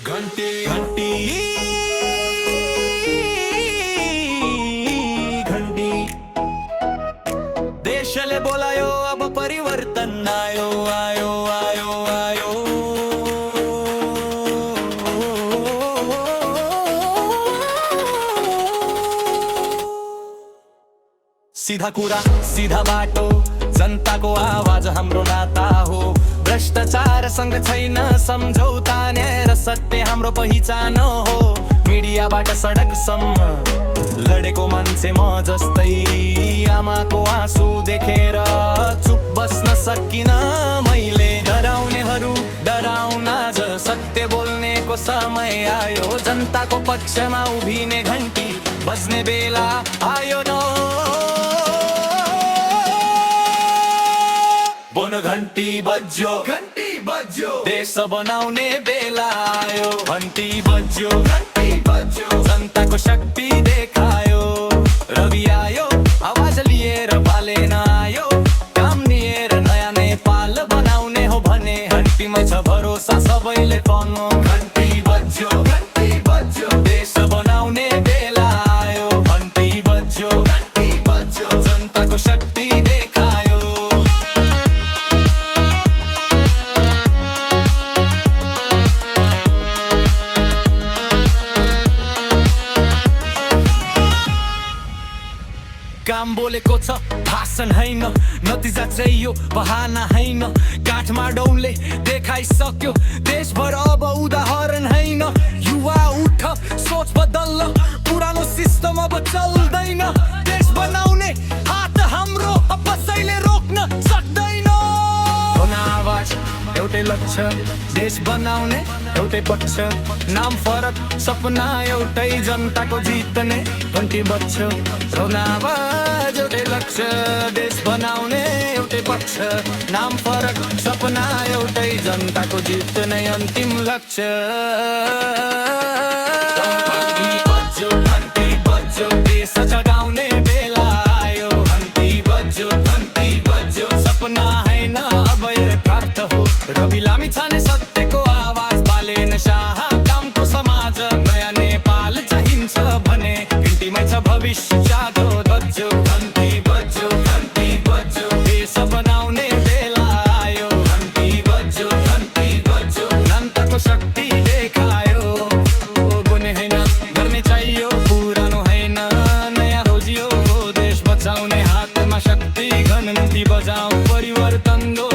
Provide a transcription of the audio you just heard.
घंटी घंटी घंटी देशले बोलायो अब परिवर्तन आयो आयो आयो आयो। सीधा कुरा सीधा बाटो जनताको आवाज हाम्रो नाता हो। भ्रष्टाचारसँग छैन सम्झौता, न्याय र सत्य हाम्रो पहिचान हो। मिडियाबाट सडकसम्म लडेको मान्छे म जस्तै, आमाको आँसु देखेर चुप बस्न सकिन मैले। डराउनेहरू डराउन आज सत्य बोल्नेको समय आयो। जनताको पक्षमा उभिने घन्टी बज्ने बेला आयो न। बोन घन्टी बज्यो देश बनाउने बेला आयो। घन्टी बज्यो जनताको शक्ति देखायो। रवि आयो आवाज लिएर पालेन आयो। काम लिएर नयाँ नेपाल बनाउने हो भने घन्टीमा छ भरोसा सबैले पाउनु। घन्टी बज्यो देश बनाउने बेला आयो। घन्टी बज्यो जनताको शक्ति देखायो। काम बोलेको छ भाषण हैन, नतिजा चाहियो बहाना हैन। काठमाडौँले देखाइसक्यो देशभर अब उदाहरण हैन। युवा उठ सोच बदल्न, पुरानो सिस्टम अब चल्दैन। देश बनाउने हात हाम्रो अब कसैले रोक्न सक्दैन। आवाज एउटै लक्ष्य देश बनाउने एउटै पक्ष। नाम फरक सपना एउटै जनताको जित्ने। घन्टी बज्यो आवाज एउटै लक्ष्य देश बनाउने एउटै पक्ष। नाम फरक सपना एउटै जनताको जित्ने अन्तिम लक्ष्य। घन्टी बज्यो देश जगाउने बेला आयो। घन्टी बज्यो सपना हैन अब प्राप्त हो। रवि लामी छाने सत्यको आवाज बालेन शाह कामको समाज। नयाँ नेपाल चाहिन्छ भने घन्टीमै छ भविष्य जागो। बज्यो घन्टी बज्यो देश बनाउने बेला आयो। घन्टी बज्यो जनताको शक्ति देखायो। गुने हैन गर्ने चाहियो पुरानो हैन, नयाँ खोजियो देश बचाउने हातमा शक्ति। घन्टी बजाऊ परिवर्तन दो।